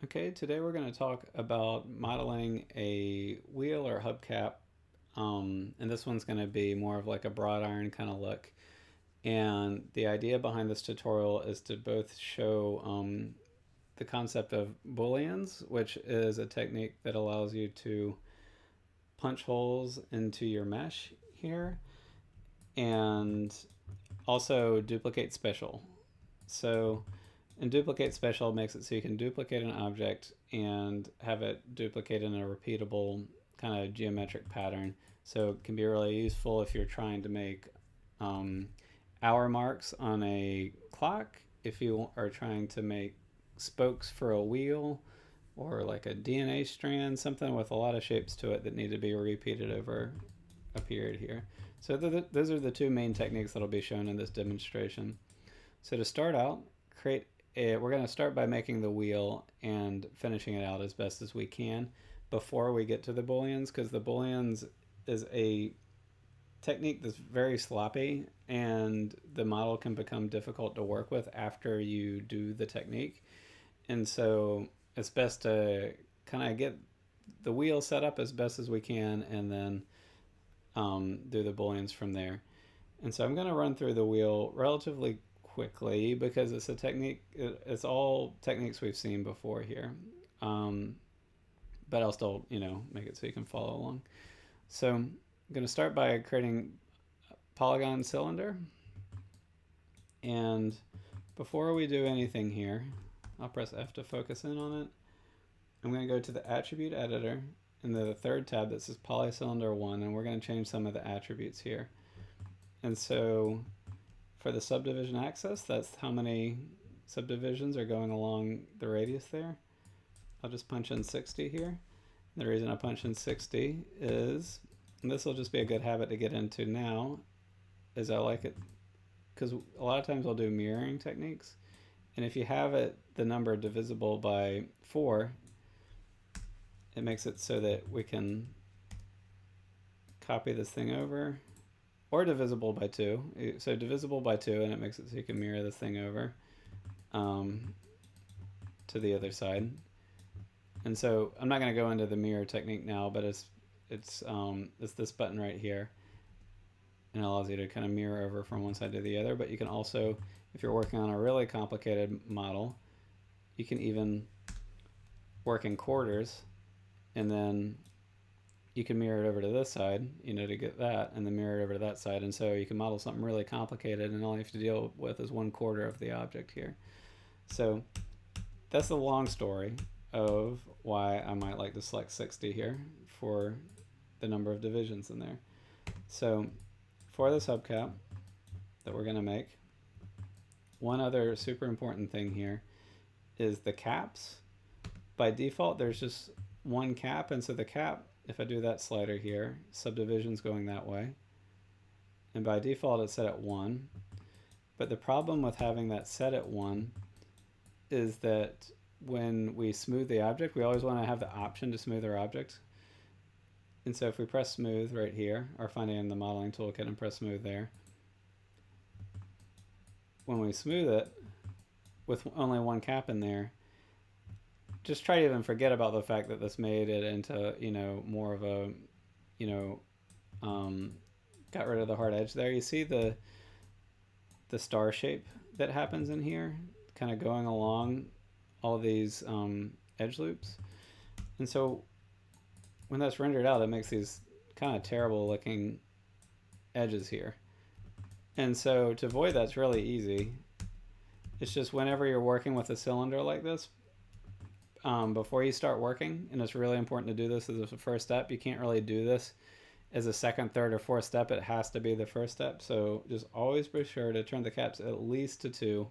Okay, today we're going to talk about modeling a wheel or hubcap, and this one's going to be more of like a broad iron kind of look. And the idea behind this tutorial is to both show the concept of Booleans, which is a technique that allows you to punch holes into your mesh here, and also duplicate special. So and duplicate special makes it so you can duplicate an object and have it duplicate in a repeatable kind of geometric pattern. So it can be really useful if you're trying to make hour marks on a clock, if you are trying to make spokes for a wheel, or like a DNA strand, something with a lot of shapes to it that need to be repeated over a period here. So those are the two main techniques that will be shown in this demonstration. So to start out, we're going to start by making the wheel and finishing it out as best as we can before we get to the Booleans, because the Booleans is a technique that's very sloppy and the model can become difficult to work with after you do the technique. And so it's best to kind of get the wheel set up as best as we can and then do the Booleans from there. And so I'm going to run through the wheel relatively quickly because it's a technique, it's all techniques we've seen before here. But I'll still, make it so you can follow along. So I'm going to start by creating a polygon cylinder. And before we do anything here, I'll press F to focus in on it. I'm going to go to the attribute editor in the third tab that says polycylinder 1, and we're going to change some of the attributes here. And so for the subdivision axis, that's how many subdivisions are going along the radius there. I'll just punch in 60 here. The reason I punch in 60 is, and this will just be a good habit to get into now, is I like it because a lot of times I'll do mirroring techniques. And if you have it, the number divisible by 4, it makes it so that we can copy this thing over, or divisible by 2. So divisible by 2, and it makes it so you can mirror this thing over to the other side. And so I'm not going to go into the mirror technique now, but it's this button right here, and it allows you to kind of mirror over from one side to the other. But you can also, if you're working on a really complicated model, you can even work in quarters, and then you can mirror it over to this side, to get that, and then mirror it over to that side. And so you can model something really complicated, and all you have to deal with is 1/4 of the object here. So that's the long story of why I might like to select 60 here for the number of divisions in there. So for this hubcap that we're going to make, one other super important thing here is the caps. By default, there's just one cap, and so the cap, if I do that slider here, subdivision's going that way. And by default, it's set at 1. But the problem with having that set at 1 is that when we smooth the object, we always want to have the option to smooth our object. And so if we press smooth right here, or find it in the modeling toolkit and press smooth there, when we smooth it with only one cap in there, just try to even forget about the fact that this made it into, more of a, got rid of the hard edge there. You see the star shape that happens in here, kind of going along all of these edge loops. And so when that's rendered out, it makes these kind of terrible looking edges here. And so to avoid that's really easy. It's just whenever you're working with a cylinder like this, before you start working, and it's really important to do this as a first step, you can't really do this as a second, third, or fourth step. It has to be the first step. So just always be sure to turn the caps at least to 2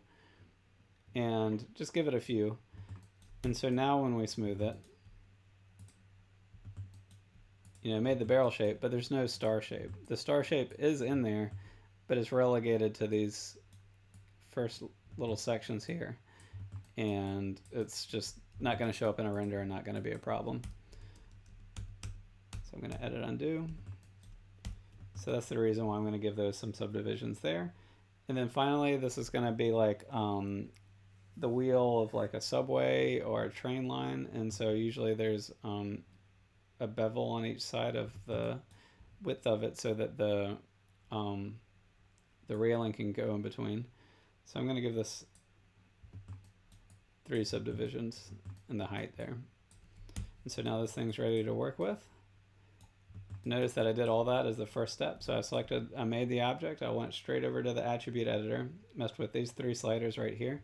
and just give it a few. And so now when we smooth it, it made the barrel shape, but there's no star shape. The star shape is in there, but it's relegated to these first little sections here, and it's just not going to show up in a render and not going to be a problem. So I'm going to edit undo. So that's the reason why I'm going to give those some subdivisions there. And then finally, this is going to be like the wheel of like a subway or a train line, and so usually there's a bevel on each side of the width of it so that um, the railing can go in between. So I'm going to give this 3 subdivisions in the height there. And so now this thing's ready to work with. Notice that I did all that as the first step. So I made the object, I went straight over to the attribute editor, messed with these 3 sliders right here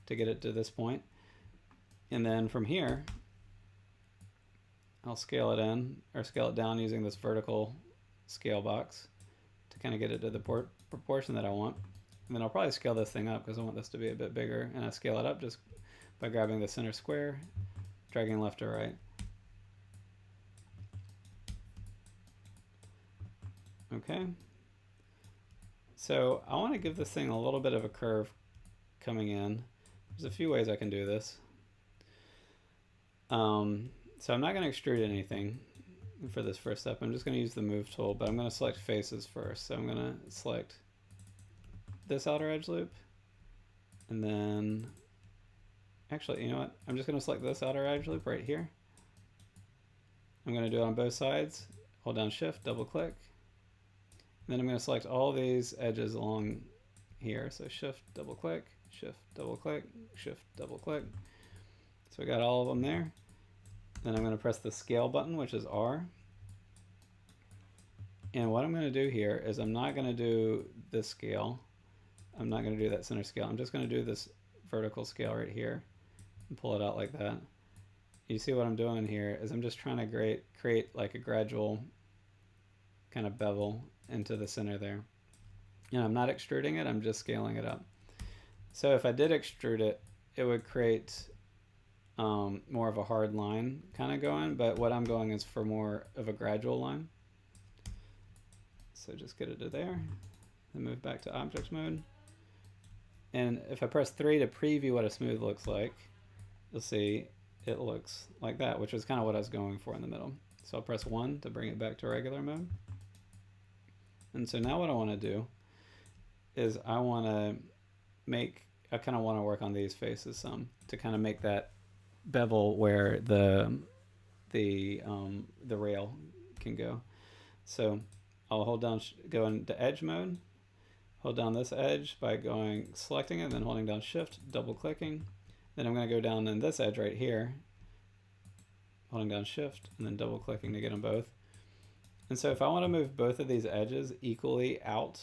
to get it to this point. And then from here, I'll scale it in or scale it down using this vertical scale box to kind of get it to the proportion that I want. And then I'll probably scale this thing up because I want this to be a bit bigger, and I scale it up just by grabbing the center square, dragging left to right. Okay, so I want to give this thing a little bit of a curve coming in. There's a few ways I can do this. So I'm not going to extrude anything for this first step. I'm just going to use the move tool, but I'm going to select faces first. So I'm going to select this outer edge loop, and then actually, you know what? I'm just going to select this outer edge loop right here. I'm going to do it on both sides. Hold down Shift, double click. Then I'm going to select all these edges along here. So Shift, double click, Shift, double click, Shift, double click. So we got all of them there. Then I'm going to press the scale button, which is R. And what I'm going to do here is I'm not going to do this scale. I'm not going to do that center scale. I'm just going to do this vertical scale right here and pull it out like that. You see what I'm doing here is I'm just trying to create like a gradual kind of bevel into the center there. And I'm not extruding it, I'm just scaling it up. So if I did extrude it, it would create more of a hard line kind of going, but what I'm going is for more of a gradual line. So just get it to there, then move back to object mode. And if I press 3 to preview what a smooth looks like, you'll see it looks like that, which is kind of what I was going for in the middle. So I'll press 1 to bring it back to regular mode. And so now what I want to do is I kind of want to work on these faces some to kind of make that bevel where the rail can go. So I'll go into edge mode, hold down this edge by selecting it, then holding down Shift, double clicking. Then I'm going to go down in this edge right here, holding down Shift, and then double clicking to get them both. And so if I want to move both of these edges equally out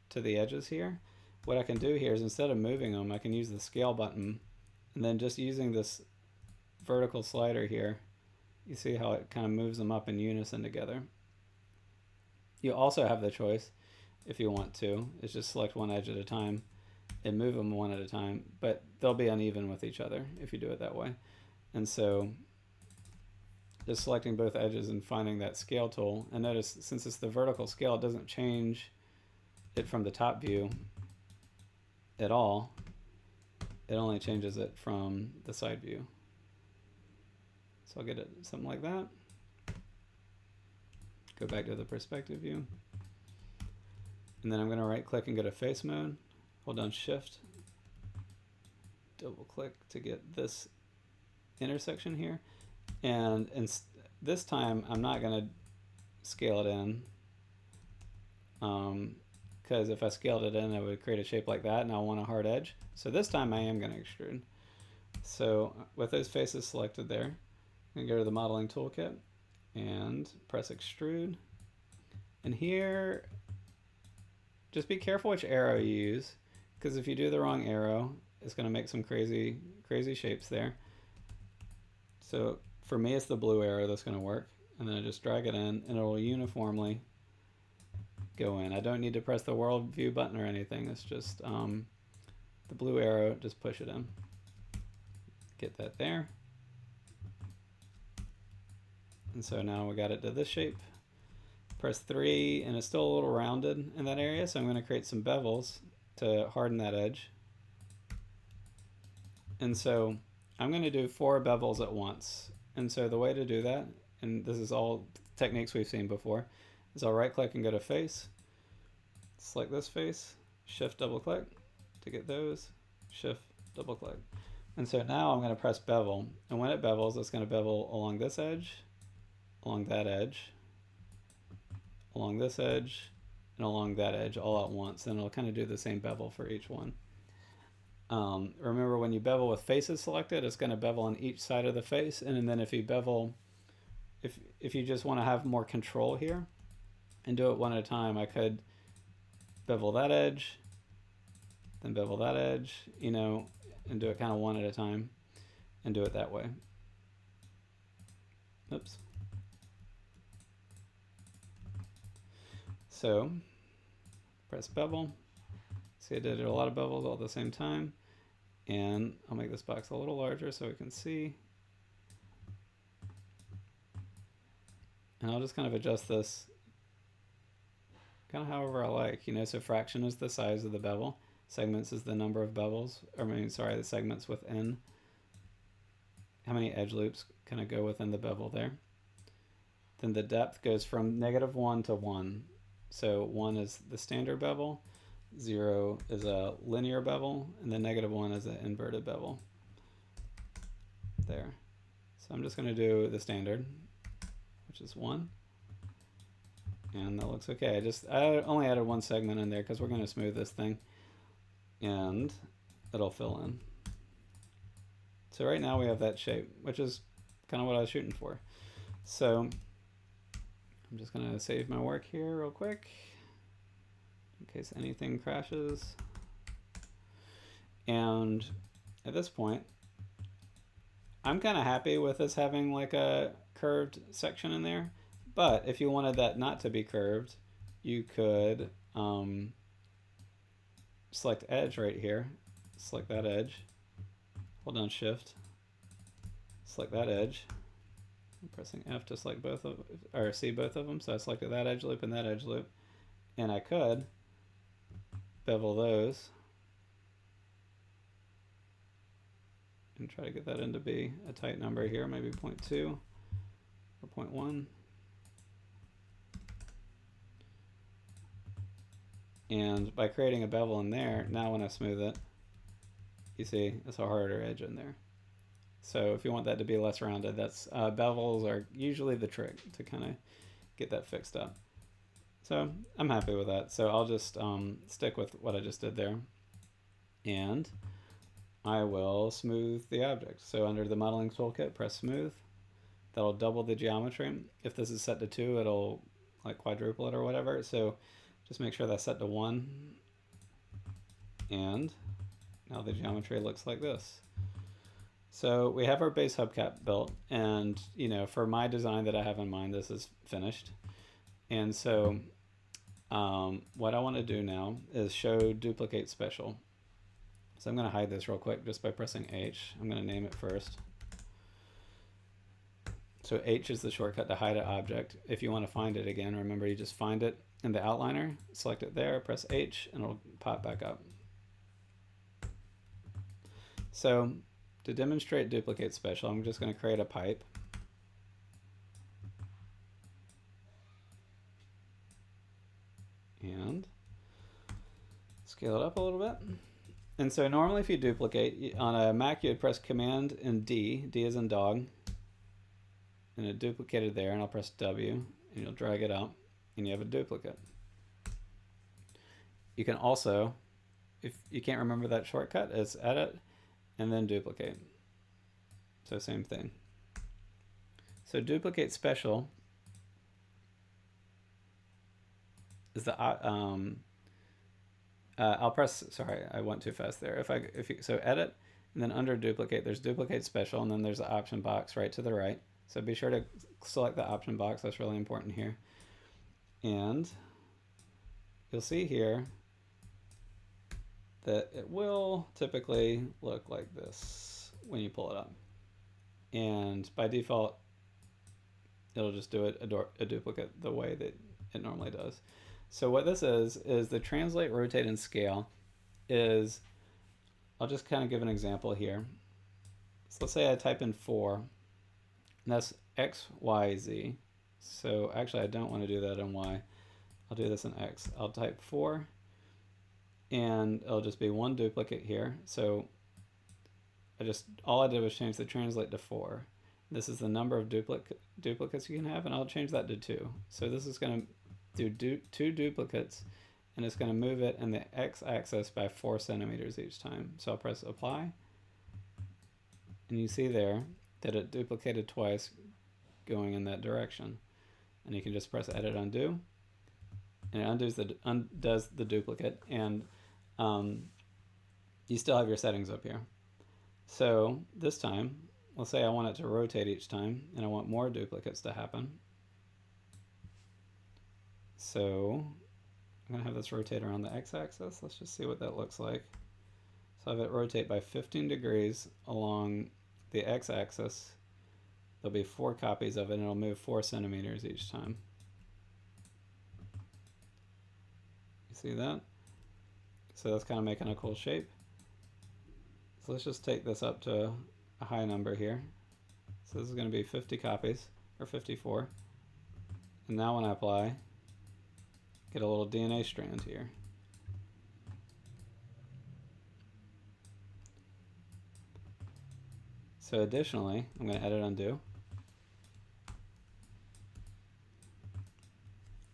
to the edges here, what I can do here is instead of moving them, I can use the scale button, and then just using this vertical slider here, you see how it kind of moves them up in unison together. You also have the choice, if you want to, is just select one edge at a time and move them one at a time, but they'll be uneven with each other if you do it that way. And so just selecting both edges and finding that scale tool, and notice since it's the vertical scale, it doesn't change it from the top view at all. It only changes it from the side view. So I'll get it something like that. Go back to the perspective view. And then I'm going to right click and go to face mode. Hold down Shift. Double click to get this intersection here. And this time I'm not going to scale it in. Because if I scaled it in, it would create a shape like that, and I want a hard edge. So this time I am going to extrude. So with those faces selected there, I'm going to go to the modeling toolkit and press extrude. And here, just be careful which arrow you use, because if you do the wrong arrow, it's going to make some crazy shapes there. So for me, it's the blue arrow that's going to work. And then I just drag it in, and it will uniformly go in. I don't need to press the world view button or anything. It's just the blue arrow, just push it in. Get that there. And so now we got it to this shape. Press 3, and it's still a little rounded in that area, so I'm going to create some bevels to harden that edge. And so I'm going to do 4 bevels at once. And so the way to do that, and this is all techniques we've seen before, is I'll right click and go to face, select this face, Shift double click to get those, Shift double click. And so now I'm going to press bevel. And when it bevels, it's going to bevel along this edge, along that edge, along this edge, and along that edge all at once. And it'll kind of do the same bevel for each one. Remember, when you bevel with faces selected, it's going to bevel on each side of the face. And then if you bevel, if you just want to have more control here and do it one at a time, I could bevel that edge, then bevel that edge, you know, and do it kind of one at a time and do it that way. Oops. So press bevel. See, I did a lot of bevels all at the same time. And I'll make this box a little larger so we can see. And I'll just kind of adjust this kind of however I like, you know. So fraction is the size of the bevel. Segments is the number of bevels, or I mean, sorry, the segments within. How many edge loops can I go within the bevel there? Then the depth goes from -1 to 1. So 1 is the standard bevel, 0 is a linear bevel, and then -1 is an inverted bevel. There. So I'm just going to do the standard, which is 1. And that looks okay. I only added one segment in there because we're going to smooth this thing. And it'll fill in. So right now we have that shape, which is kind of what I was shooting for. So I'm just going to save my work here real quick in case anything crashes. And at this point, I'm kind of happy with this having like a curved section in there. But if you wanted that not to be curved, you could select edge right here, select that edge, hold down shift, select that edge. I'm pressing F to select both of, or see both of them. So I selected that edge loop and that edge loop, and I could bevel those and try to get that into be a tight number here, maybe 0.2 or 0.1. And by creating a bevel in there, now when I smooth it, you see it's a harder edge in there. So if you want that to be less rounded, that's bevels are usually the trick to kind of get that fixed up. So I'm happy with that. So I'll just stick with what I just did there. And I will smooth the object. So under the modeling toolkit, press smooth. That'll double the geometry. If this is set to 2, it'll like quadruple it or whatever. So just make sure that's set to 1. And now the geometry looks like this. So we have our base hubcap built, and you know, for my design that I have in mind, this is finished. And so what I want to do now is show duplicate special. So I'm going to hide this real quick just by pressing H. I'm going to name it first. So H is the shortcut to hide an object. If you want to find it again, remember you just find it in the outliner, select it there, press H, and it'll pop back up. So to demonstrate duplicate special, I'm just going to create a pipe. And scale it up a little bit. And so normally if you duplicate, on a Mac you would press Command and D, D as in dog, and it duplicated there, and I'll press W, and you'll drag it out, and you have a duplicate. You can also, if you can't remember that shortcut, it's Edit, and then Duplicate. So same thing. So Duplicate Special is the, I'll press, sorry, I went too fast there. So Edit, and then under Duplicate, there's Duplicate Special, and then there's the option box right to the right. So be sure to select the option box, that's really important here. And you'll see here that it will typically look like this when you pull it up. And by default, it'll just do it a duplicate the way that it normally does. So what this is the translate, rotate, and scale is, I'll just kind of give an example here. So let's say I type in 4, and that's X, Y, Z. So actually I don't want to do that in Y. I'll do this in X. I'll type 4, and it'll just be one duplicate here. So all I did was change the translate to 4. This is the number of duplicates you can have, and I'll change that to 2. So this is going to do 2 duplicates, and it's going to move it in the x-axis by 4 centimeters each time. So I'll press apply, and you see there that it duplicated twice going in that direction. And you can just press edit undo, and it undoes the duplicate, and you still have your settings up here. So this time, let's say I want it to rotate each time, and I want more duplicates to happen. So I'm going to have this rotate around the x-axis. Let's just see what that looks like. So I have it rotate by 15 degrees along the x-axis. There'll be 4 copies of it, and it'll move 4 centimeters each time. You see that? So that's kind of making a cool shape. So let's just take this up to a high number here. So this is going to be 50 copies, or 54. And now when I apply, get a little DNA strand here. So additionally, I'm going to edit undo.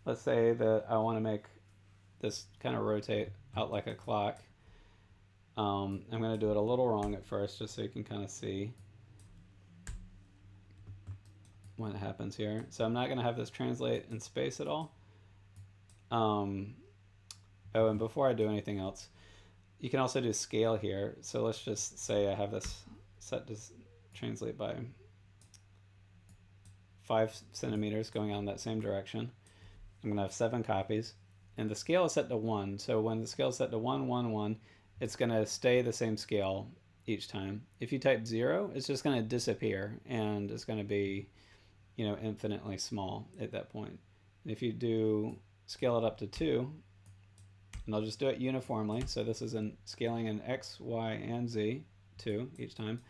Let's say that I want to make this kind of rotate out like a clock. I'm going to do it a little wrong at first, just so you can kind of see what happens here. So I'm not going to have this translate in space at all. Oh, and before I do anything else, you can also do scale here. So let's just say I have this set to translate by 5 centimeters going on that same direction. I'm going to have 7 copies, and the scale is set to 1. So when the scale is set to 1, 1, 1, it's going to stay the same scale each time. If you type 0, it's just going to disappear, and it's going to be, you know, infinitely small at that point. And if you do scale it up to 2, and I'll just do it uniformly, so this is in scaling in X, Y, and Z, 2 each time.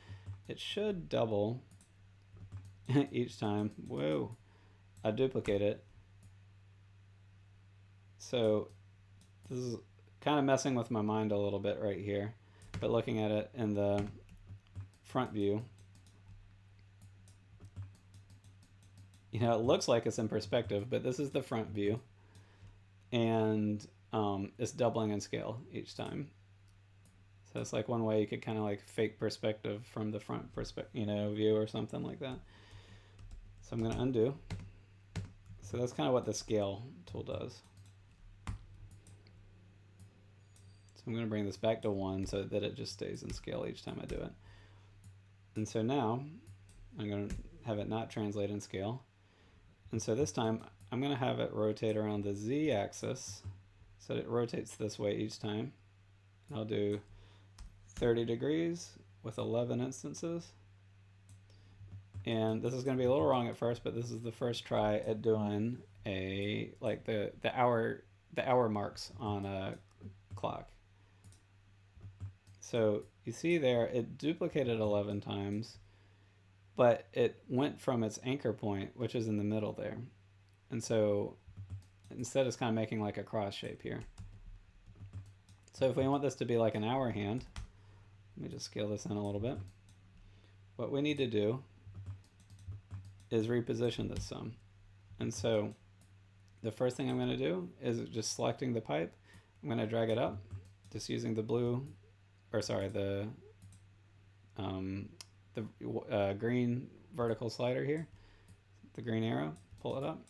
It should double each time. Whoa, I duplicate it. So this is kind of messing with my mind a little bit right here, but looking at it in the front view, you know, it looks like it's in perspective, but this is the front view, and it's doubling in scale each time. So it's like one way you could kind of like fake perspective from the front view or something like that. So I'm going to undo. So that's kind of what the scale tool does. So I'm going to bring this back to 1 so that it just stays in scale each time I do it. And so now I'm going to have it not translate in scale. And so this time I'm going to have it rotate around the z-axis so that it rotates this way each time. And I'll do 30 degrees with 11 instances. And this is going to be a little wrong at first, but this is the first try at doing a like the hour marks on a clock. So you see there, it duplicated 11 times, but it went from its anchor point, which is in the middle there. And so instead it's kind of making like a cross shape here. So if we want this to be like an hour hand, let me just scale this in a little bit. What we need to do is reposition this some. And so the first thing I'm going to do is just selecting the pipe. I'm going to drag it up, just using the green vertical slider here, the green arrow, pull it up.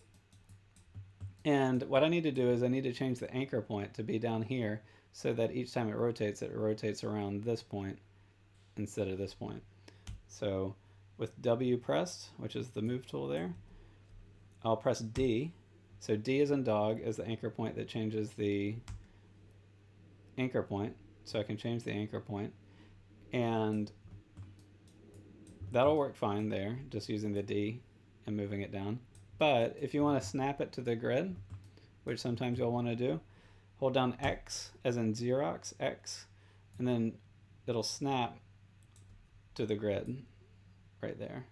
And what I need to do is I need to change the anchor point to be down here so that each time it rotates around this point instead of this point. So with W pressed, which is the move tool there, I'll press D. So D as in dog is the anchor point that changes the anchor point. So I can change the anchor point, and that'll work fine there, just using the D and moving it down. But if you want to snap it to the grid, which sometimes you'll want to do, hold down X as in Xerox, X, and then it'll snap to the grid right there.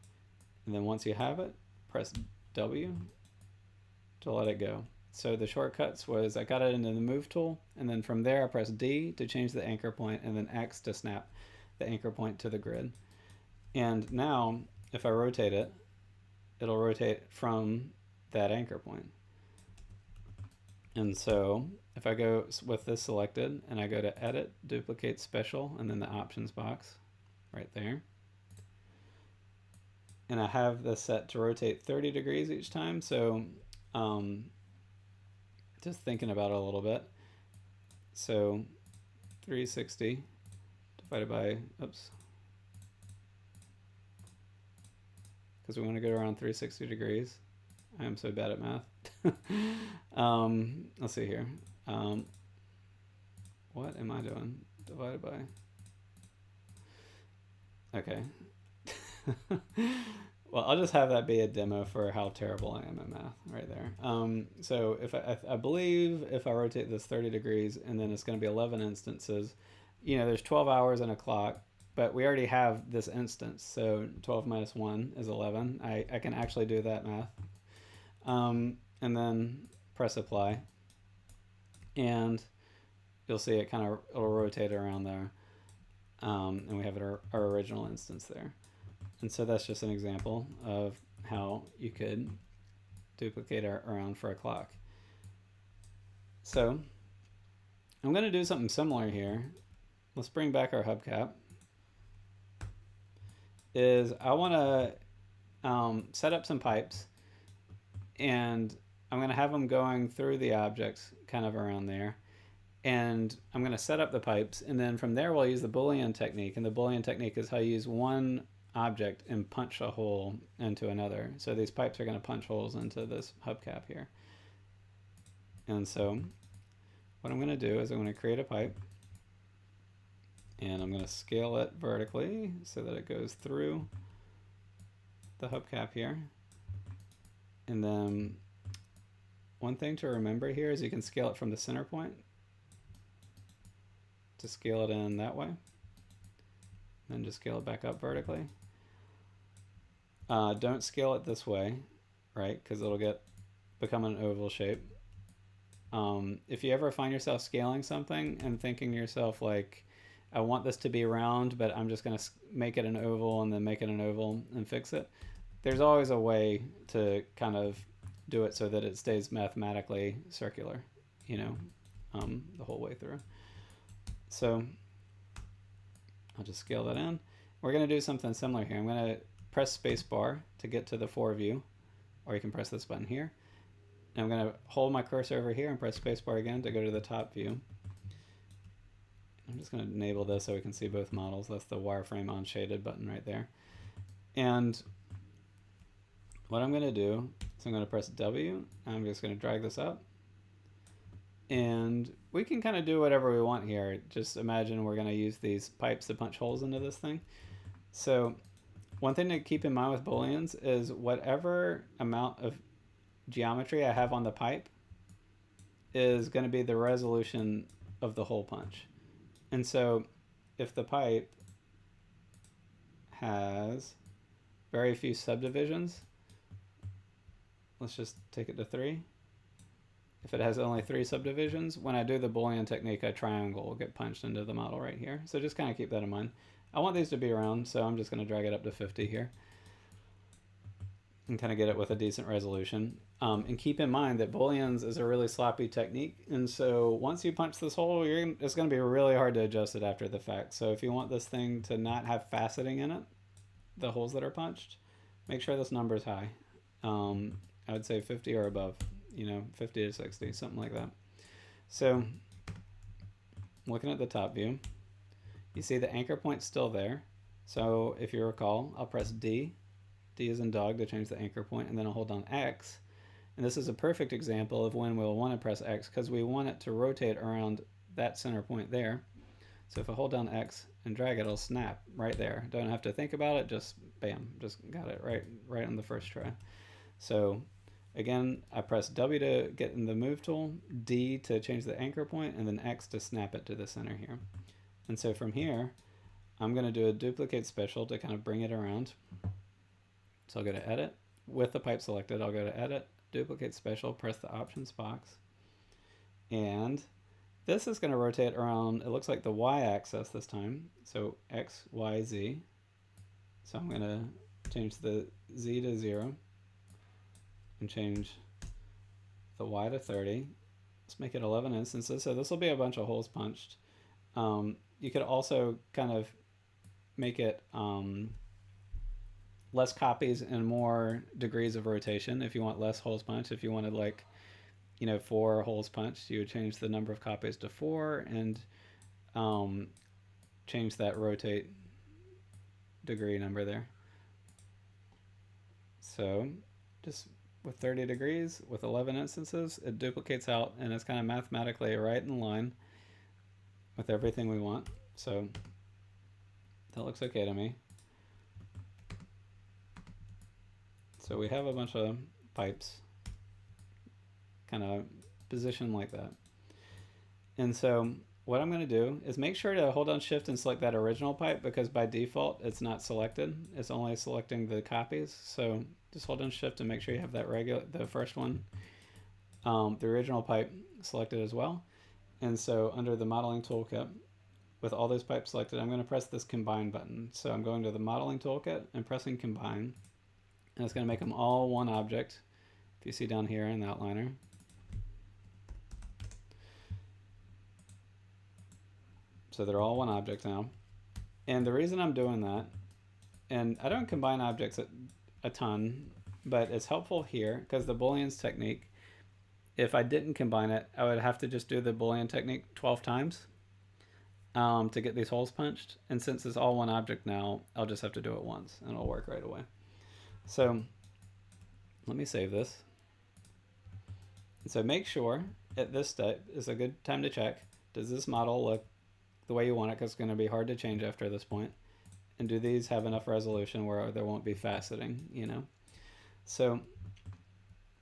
And then once you have it, press W to let it go. So the shortcuts was I got it into the move tool, and then from there I pressed D to change the anchor point, and then X to snap the anchor point to the grid. And now, if I rotate it, it'll rotate from that anchor point. And so if I go with this selected and I go to Edit, Duplicate Special, and then the Options box right there, and I have this set to rotate 30 degrees each time, so just thinking about it a little bit. So 360 divided by, oops, because we want to go around 360 degrees. I am so bad at math. Let's see here. What am I doing? Divided by. Okay. Well, I'll just have that be a demo for how terrible I am at math right there. So if I believe if I rotate this 30 degrees and then it's going to be 11 instances, you know, there's 12 hours in a clock, but we already have this instance. So 12 minus 1 is 11. I can actually do that math. And then press apply. And you'll see it kind of, it'll rotate around there. And we have our original instance there. And so that's just an example of how you could duplicate around for a clock. So I'm going to do something similar here. Let's bring back our hubcap. I want to set up some pipes, and I'm going to have them going through the objects kind of around there. And I'm going to set up the pipes, and then from there we'll use the Boolean technique. And the Boolean technique is how you use one object and punch a hole into another. So these pipes are going to punch holes into this hubcap here. And so what I'm going to do is I'm going to create a pipe, and I'm going to scale it vertically so that it goes through the hubcap here. And then one thing to remember here is you can scale it from the center point to scale it in that way. Then just scale it back up vertically. Don't scale it this way, right? Because it'll become an oval shape. If you ever find yourself scaling something and thinking to yourself like, I want this to be round, but I'm just going to make it an oval and then make it an oval and fix it. There's always a way to kind of do it so that it stays mathematically circular, you know, the whole way through. So I'll just scale that in. We're going to do something similar here. I'm going to press space bar to get to the fore view, or you can press this button here. And I'm going to hold my cursor over here and press space bar again to go to the top view. I'm just going to enable this so we can see both models. That's the wireframe on shaded button right there. And what I'm going to do is I'm going to press W. I'm just going to drag this up. And we can kind of do whatever we want here. Just imagine we're going to use these pipes to punch holes into this thing. So one thing to keep in mind with Booleans is whatever amount of geometry I have on the pipe is going to be the resolution of the hole punch. And so if the pipe has very few subdivisions, let's just take it to 3. If it has only 3 subdivisions, when I do the Boolean technique, a triangle will get punched into the model right here. So just kind of keep that in mind. I want these to be round, so I'm just going to drag it up to 50 here and kind of get it with a decent resolution. And keep in mind that Booleans is a really sloppy technique, and so once you punch this hole, it's going to be really hard to adjust it after the fact. So if you want this thing to not have faceting in it, the holes that are punched, make sure this number is high. I would say 50 or above, you know, 50 to 60, something like that. So looking at the top view, you see the anchor point's still there. So if you recall, I'll press D. D is in dog to change the anchor point, and then I'll hold down X. And this is a perfect example of when we'll want to press X because we want it to rotate around that center point there. So if I hold down X and drag it, it'll snap right there. Don't have to think about it, just bam, just got it right on the first try. So again, I press W to get in the move tool, D to change the anchor point, and then X to snap it to the center here. And so from here, I'm going to do a duplicate special to kind of bring it around. So I'll go to Edit. With the pipe selected, I'll go to Edit, Duplicate Special, press the Options box. And this is going to rotate around, it looks like the y-axis this time. So x, y, z. So I'm going to change the z to 0 and change the y to 30. Let's make it 11 instances. So this will be a bunch of holes punched. You could also kind of make it less copies and more degrees of rotation if you want less holes punched. If you wanted like, 4 holes punched, you would change the number of copies to 4 and change that rotate degree number there. So just with 30 degrees, with 11 instances, it duplicates out and it's kind of mathematically right in line with everything we want. So that looks okay to me. So we have a bunch of pipes kind of positioned like that. And so what I'm going to do is make sure to hold down shift and select that original pipe, because by default it's not selected. It's only selecting the copies. So just hold down shift and make sure you have that the first one, the original pipe selected as well. And so under the modeling toolkit, with all those pipes selected, I'm going to press this combine button. So I'm going to the modeling toolkit and pressing combine, and it's going to make them all one object. If you see down here in the outliner. So they're all one object now. And the reason I'm doing that, and I don't combine objects a ton, but it's helpful here because the Booleans technique, if I didn't combine it, I would have to just do the Boolean technique 12 times to get these holes punched. And since it's all one object now, I'll just have to do it once and it'll work right away. So let me save this. So make sure at this step is a good time to check, does this model look the way you want it, because it's going to be hard to change after this point, and do these have enough resolution where there won't be faceting, so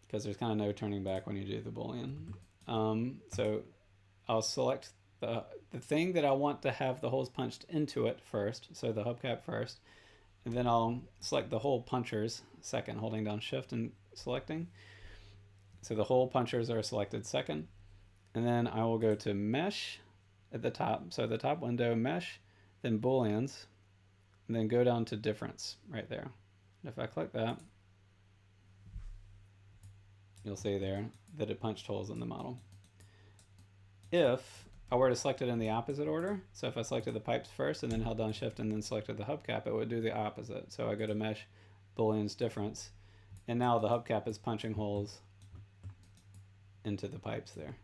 because there's kind of no turning back when you do the Boolean. So I'll select the thing that I want to have the holes punched into it first, so the hubcap first, and then I'll select the hole punchers second, holding down shift and selecting. So the hole punchers are selected second, and then I will go to mesh at the top. So the top window, mesh, then Booleans, and then go down to difference right there. And if I click that, you'll see there that it punched holes in the model. If I were to select it in the opposite order, so if I selected the pipes first and then held down shift and then selected the hubcap, it would do the opposite. So I go to mesh, Booleans, difference, and now the hubcap is punching holes into the pipes there.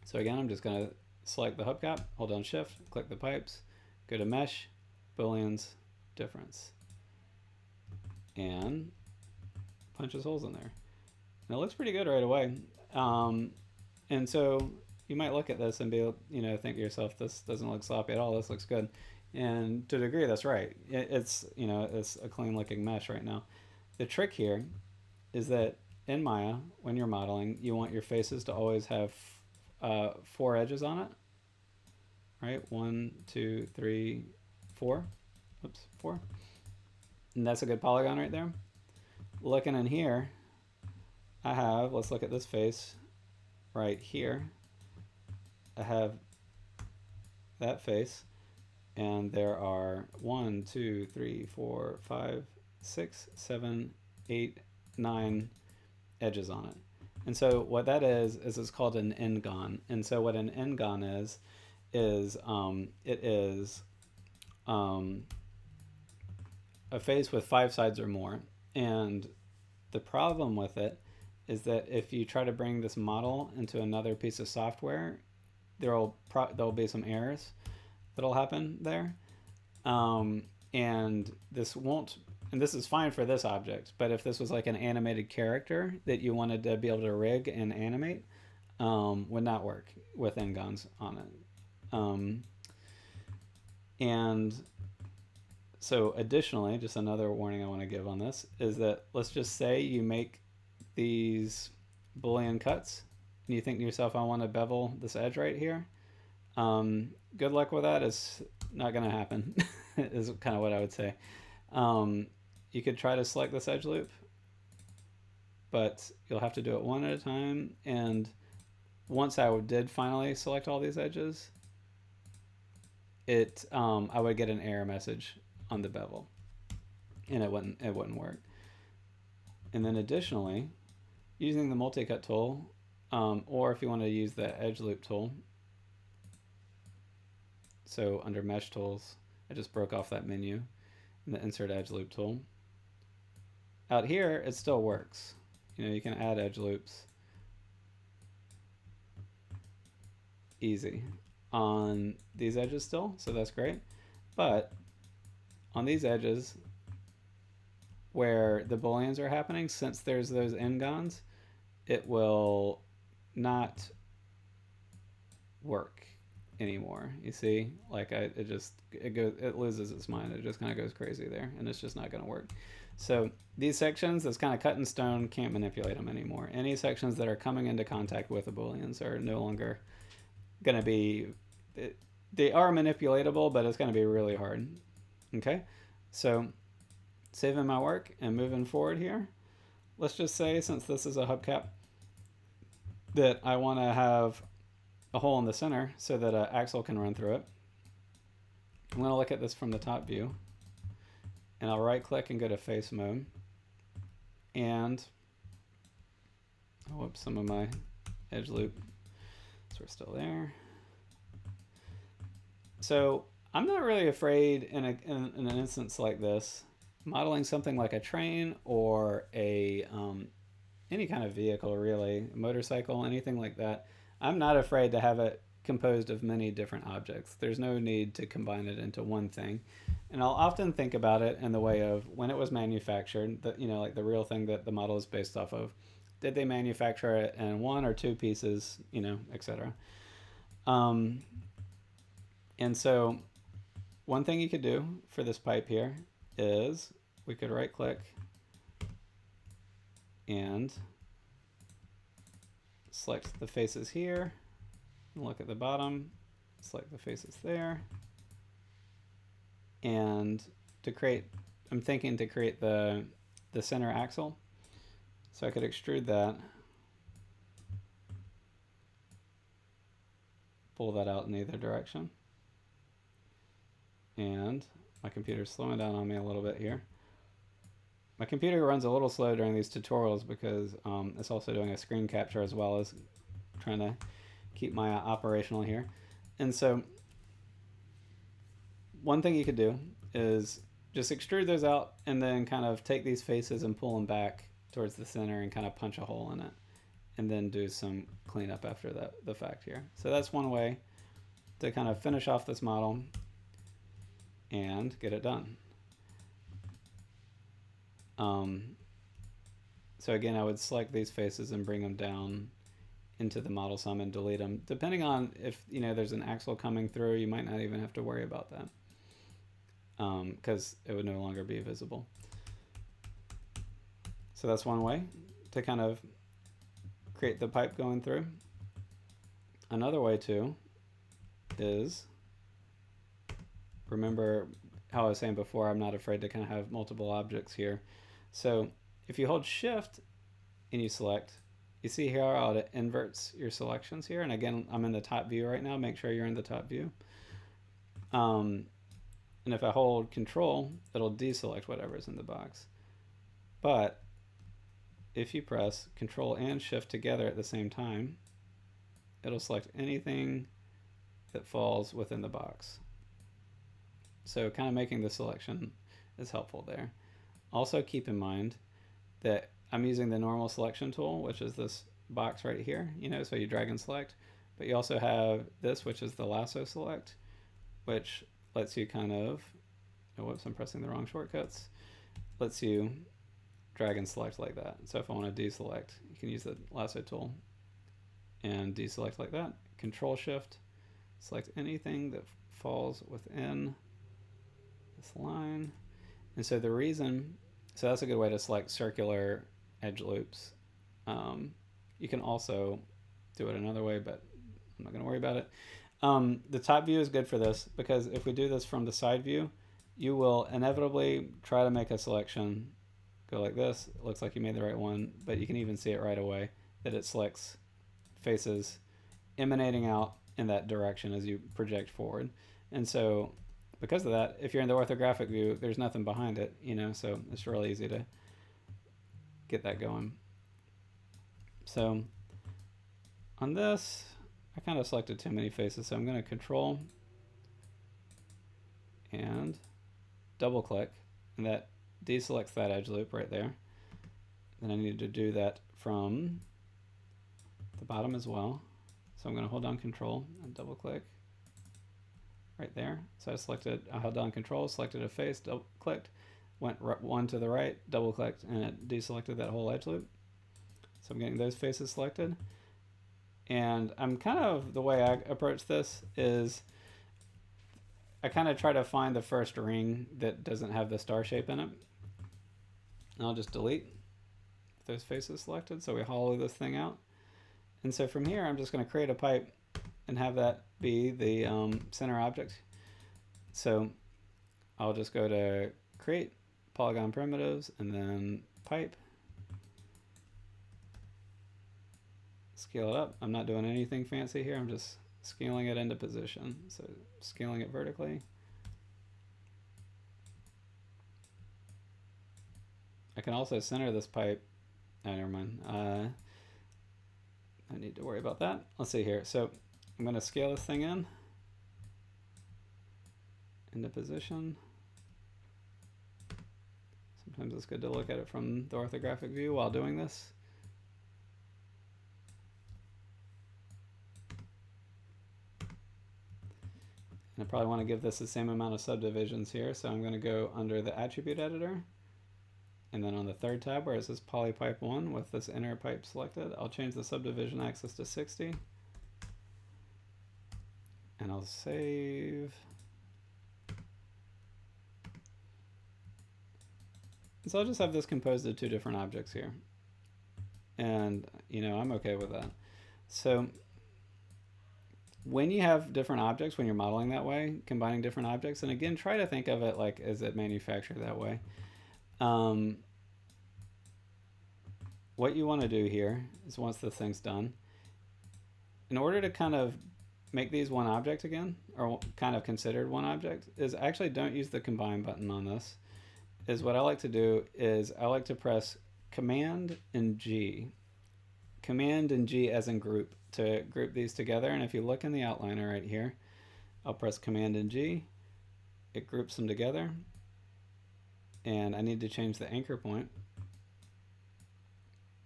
So again, I'm just going to select the hubcap, hold down shift, click the pipes, go to mesh, Booleans, difference, and punches holes in there. And it looks pretty good right away. And so you might look at this and be, think to yourself, this doesn't look sloppy at all. This looks good. And to a degree, that's right. It's a clean looking mesh right now. The trick here is that in Maya, when you're modeling, you want your faces to always have 4 edges on it, right? 1, 2, 3, 4. Oops, 4. And that's a good polygon right there. Looking in here, I have, let's look at this face right here. I have that face, and there are 1, 2, 3, 4, 5, 6, 7, 8, 9 edges on it. And so what that is it's called an Ngon. And so what an Ngon is it is a face with 5 sides or more. And the problem with it is that if you try to bring this model into another piece of software, there'll be some errors that'll happen there. And this won't, and this is fine for this object, but if this was like an animated character that you wanted to be able to rig and animate, would not work with Ngons on it. And so additionally, just another warning I want to give on this is that let's just say you make these Boolean cuts and you think to yourself, I want to bevel this edge right here. Good luck with that. It's not going to happen is kind of what I would say. You could try to select this edge loop, but you'll have to do it one at a time, and once I did finally select all these edges, I would get an error message on the bevel, and it wouldn't work. And then additionally, using the multi-cut tool, or if you want to use the edge loop tool, so under mesh tools, I just broke off that menu and the insert edge loop tool. Out here, it still works. You can add edge loops easy on these edges still, so that's great. But on these edges where the Booleans are happening, since there's those Ngons, it will not work anymore. You see, like it loses its mind. It just kind of goes crazy there, and it's just not going to work. So these sections that's kind of cut in stone, can't manipulate them anymore. Any sections that are coming into contact with the Booleans are no longer going to be, they are manipulatable, but it's going to be really hard. Okay, so saving my work and moving forward here, let's just say, since this is a hubcap, that I want to have a hole in the center so that an axle can run through it. I'm going to look at this from the top view, and I'll right click and go to face mode, and whoops, some of my edge loop, so we're still there. So I'm not really afraid in an instance like this, modeling something like a train or a any kind of vehicle, really, a motorcycle, anything like that. I'm not afraid to have it composed of many different objects. There's no need to combine it into one thing. And I'll often think about it in the way of when it was manufactured, like the real thing that the model is based off of. Did they manufacture it in one or two pieces, etc. And so one thing you could do for this pipe here is we could right click and select the faces here, and look at the bottom, select the faces there, and I'm thinking to create the center axle, so I could extrude that, pull that out in either direction, and my computer's slowing down on me a little bit here. My computer runs a little slow during these tutorials because it's also doing a screen capture as well as trying to keep my operational here. And so one thing you could do is just extrude those out and then kind of take these faces and pull them back towards the center and kind of punch a hole in it, and then do some cleanup after the fact here. So that's one way to kind of finish off this model and get it done. So again, I would select these faces and bring them down into the model sum and delete them. Depending on if there's an axle coming through, you might not even have to worry about that, because it would no longer be visible. So that's one way to kind of create the pipe going through. Another way too is, remember how I was saying before, I'm not afraid to kind of have multiple objects here. So if you hold shift and you select, you see here how it inverts your selections here. And again, I'm in the top view right now. Make sure you're in the top view. And if I hold control, it'll deselect whatever's in the box. But if you press control and shift together at the same time, it'll select anything that falls within the box. So kind of making the selection is helpful there. Also keep in mind that I'm using the normal selection tool, which is this box right here, so you drag and select, but you also have this, which is the lasso select, which lets you kind of, oh, whoops, I'm pressing the wrong shortcuts, lets you drag and select like that. So if I want to deselect, you can use the lasso tool and deselect like that. Control shift, select anything that falls within this line. And so the reason, so that's a good way to select circular edge loops. You can also do it another way, but I'm not going to worry about it. The top view is good for this because if we do this from the side view, you will inevitably try to make a selection go like this. It looks like you made the right one, but you can even see it right away that it selects faces emanating out in that direction as you project forward. And so because of that, if you're in the orthographic view, there's nothing behind it, you know, so it's really easy to get that going. So on this, I kind of selected too many faces, so I'm going to control and double click, and that deselects that edge loop right there. Then I need to do that from the bottom as well. So I'm going to hold down control and double click right there. So I held down control, selected a face, double clicked, went one to the right, double clicked, and it deselected that whole edge loop. So I'm getting those faces selected. And I'm kind of, the way I approach this is I kind of try to find the first ring that doesn't have the star shape in it. And I'll just delete those faces selected. So we hollow this thing out. And so from here, I'm just going to create a pipe and have that be the center object. So I'll just go to create polygon primitives and then pipe. Scale it up. I'm not doing anything fancy here. I'm just scaling it into position. So scaling it vertically. I can also center this pipe. Oh, never mind. I need to worry about that. Let's see here. So I'm going to scale this thing into position. Sometimes it's good to look at it from the orthographic view while doing this. And I probably want to give this the same amount of subdivisions here, so I'm going to go under the attribute editor, and then on the third tab where it says polypipe 1 with this inner pipe selected, I'll change the subdivision axis to 60, and I'll save. So I'll just have this composed of two different objects here, and you know, I'm okay with that. So when you have different objects, when you're modeling that way, combining different objects, and again, try to think of it like as it manufactured that way. What you want to do here is, once this thing's done, in order to kind of make these one object again, or kind of considered one object, is actually don't use the combine button on this. Is what I like to do is I like to press Command and G. Command and G as in group, to group these together. And if you look in the outliner right here, I'll press Command and G. It groups them together. And I need to change the anchor point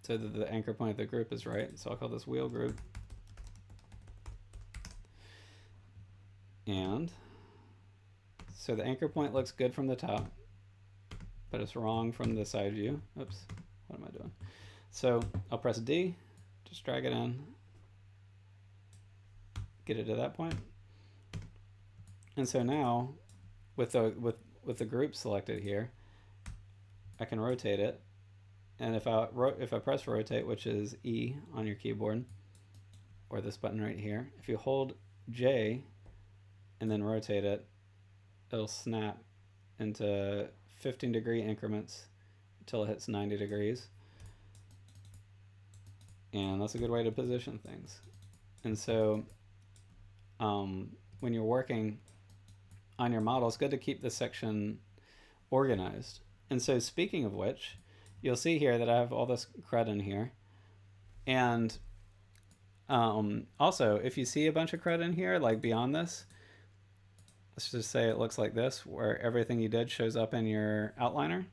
so that the anchor point of the group is right. So I'll call this wheel group. And so the anchor point looks good from the top, but it's wrong from the side view. Oops, what am I doing? So I'll press D, just drag it in, get it to that point. And so now with the group selected here, I can rotate it. And if I press rotate, which is E on your keyboard, or this button right here, if you hold J and then rotate it, it'll snap into 15-degree increments until it hits 90 degrees. And that's a good way to position things. And so when you're working on your model, it's good to keep the section organized. And so speaking of which, you'll see here that I have all this crud in here. And also, if you see a bunch of crud in here, like beyond this, let's just say it looks like this, where everything you did shows up in your outliner.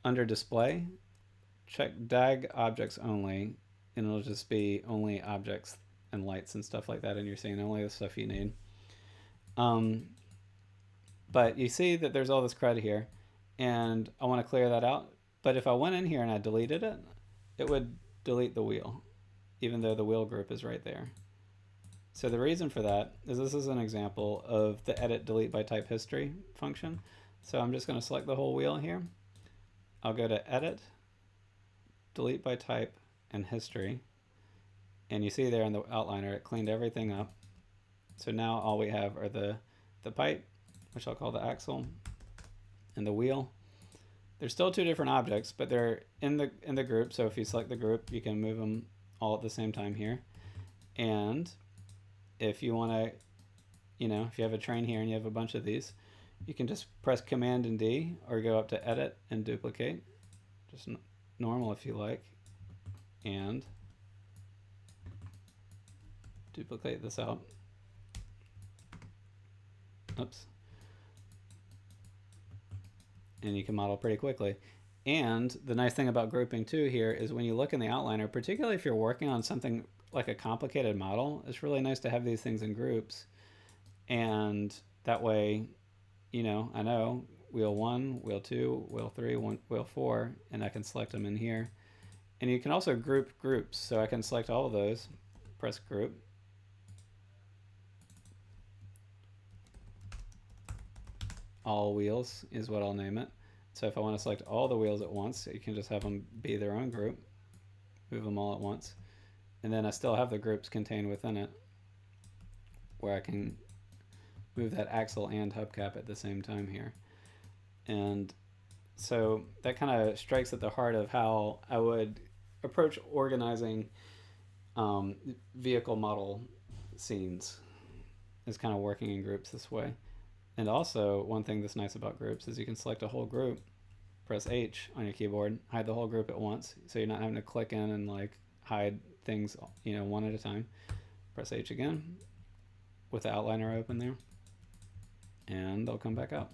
Under display, check DAG objects only, and it'll just be only objects and lights and stuff like that, and you're seeing only the stuff you need. But you see that there's all this crud here, and I want to clear that out. But if I went in here and I deleted it, it would delete the wheel, even though the wheel group is right there. So the reason for that is this is an example of the edit delete by type history function. So I'm just going to select the whole wheel here. I'll go to edit, delete by type, and history. And you see there in the outliner, it cleaned everything up. So now all we have are the pipe, which I'll call the axle, and the wheel. There's still two different objects, but they're in the group. So if you select the group, you can move them all at the same time here. And if you want to, if you have a train here and you have a bunch of these, you can just press Command and D or go up to Edit and Duplicate, just normal if you like, and duplicate this out. Oops. And you can model pretty quickly. And the nice thing about grouping too here is when you look in the outliner, particularly if you're working on something like a complicated model, it's really nice to have these things in groups. And that way, I know wheel 1, wheel 2, wheel 3, wheel 4, and I can select them in here. And you can also group groups. So I can select all of those, press group. All wheels is what I'll name it. So if I want to select all the wheels at once, you can just have them be their own group, move them all at once. And then I still have the groups contained within it, where I can move that axle and hubcap at the same time here. And so that kind of strikes at the heart of how I would approach organizing vehicle model scenes, is kind of working in groups this way. And also, one thing that's nice about groups is you can select a whole group, press H on your keyboard, hide the whole group at once, so you're not having to click in and like hide things, one at a time. Press H again with the outliner open there, and they'll come back out.